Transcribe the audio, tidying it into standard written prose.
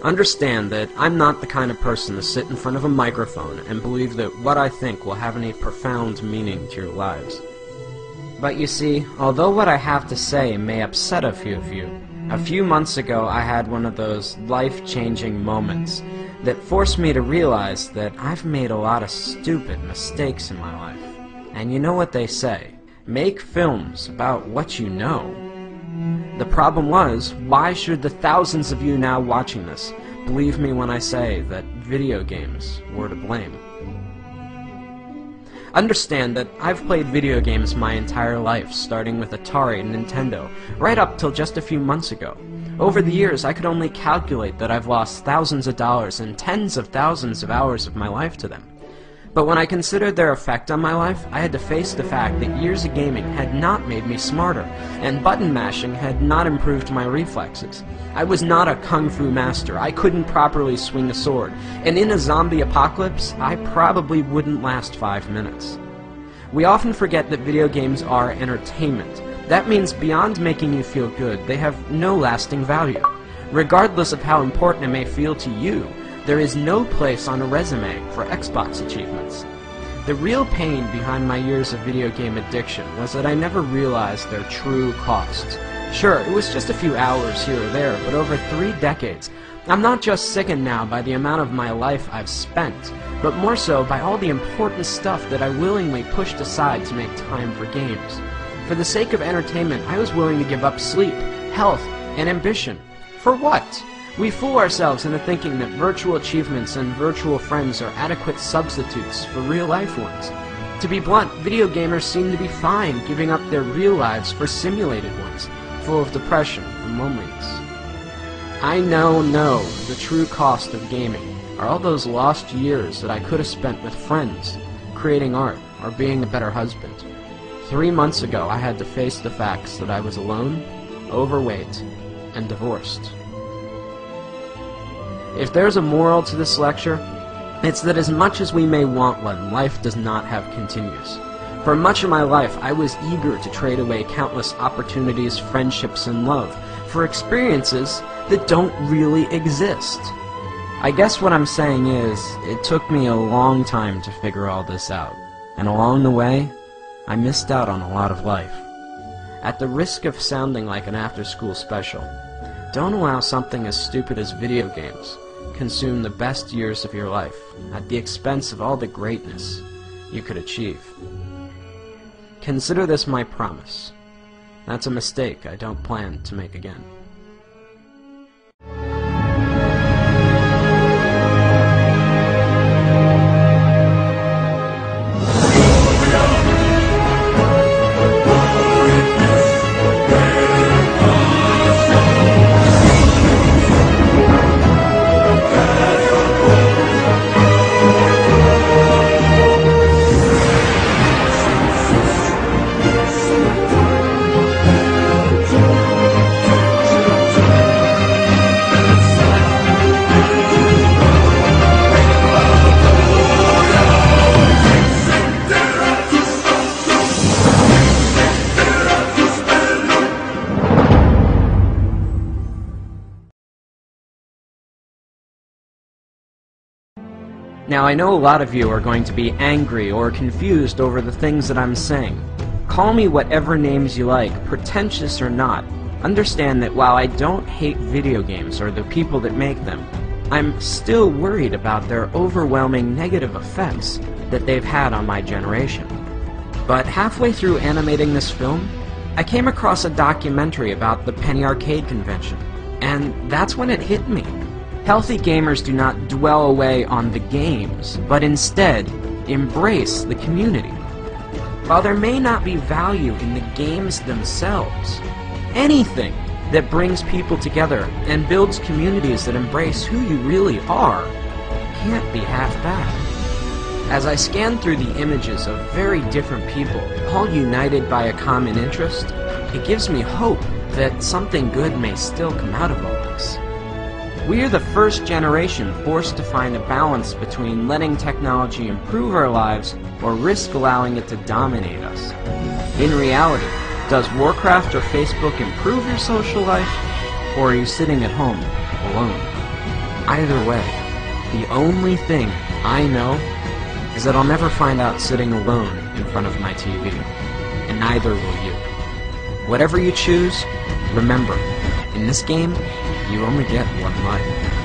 Understand that I'm not the kind of person to sit in front of a microphone and believe that what I think will have any profound meaning to your lives. But you see, although what I have to say may upset a few of you, a few months ago I had one of those life-changing moments that forced me to realize that I've made a lot of stupid mistakes in my life. And you know what they say, make films about what you know. The problem was, why should the thousands of you now watching this believe me when I say that video games were to blame? Understand that I've played video games my entire life, starting with Atari and Nintendo, right up till just a few months ago. Over the years, I could only calculate that I've lost thousands of dollars and tens of thousands of hours of my life to them. But when I considered their effect on my life, I had to face the fact that years of gaming had not made me smarter, and button mashing had not improved my reflexes. I was not a kung fu master, I couldn't properly swing a sword, and in a zombie apocalypse, I probably wouldn't last 5 minutes. We often forget that video games are entertainment. That means beyond making you feel good, they have no lasting value. Regardless of how important it may feel to you, there is no place on a resume for Xbox achievements. The real pain behind my years of video game addiction was that I never realized their true costs. Sure, it was just a few hours here or there, but over 3 decades, I'm not just sickened now by the amount of my life I've spent, but more so by all the important stuff that I willingly pushed aside to make time for games. For the sake of entertainment, I was willing to give up sleep, health, and ambition. For what? We fool ourselves into thinking that virtual achievements and virtual friends are adequate substitutes for real-life ones. To be blunt, video gamers seem to be fine giving up their real lives for simulated ones, full of depression and loneliness. I know the true cost of gaming are all those lost years that I could have spent with friends, creating art, or being a better husband. 3 months ago, I had to face the facts that I was alone, overweight, and divorced. If there's a moral to this lecture, it's that as much as we may want one, life does not have continuous. For much of my life, I was eager to trade away countless opportunities, friendships, and love for experiences that don't really exist. I guess what I'm saying is, it took me a long time to figure all this out, and along the way, I missed out on a lot of life. At the risk of sounding like an after-school special, don't allow something as stupid as video games consume the best years of your life at the expense of all the greatness you could achieve. Consider this my promise. That's a mistake I don't plan to make again. Now, I know a lot of you are going to be angry or confused over the things that I'm saying. Call me whatever names you like, pretentious or not. Understand that while I don't hate video games or the people that make them, I'm still worried about their overwhelming negative effects that they've had on my generation. But halfway through animating this film, I came across a documentary about the Penny Arcade convention, and that's when it hit me. Healthy gamers do not dwell away on the games, but instead embrace the community. While there may not be value in the games themselves, anything that brings people together and builds communities that embrace who you really are can't be half bad. As I scan through the images of very different people, all united by a common interest, it gives me hope that something good may still come out of all this. We are the first generation forced to find a balance between letting technology improve our lives or risk allowing it to dominate us. In reality, does Warcraft or Facebook improve your social life, or are you sitting at home alone? Either way, the only thing I know is that I'll never find out sitting alone in front of my TV, and neither will you. Whatever you choose, remember, in this game, you only get one life.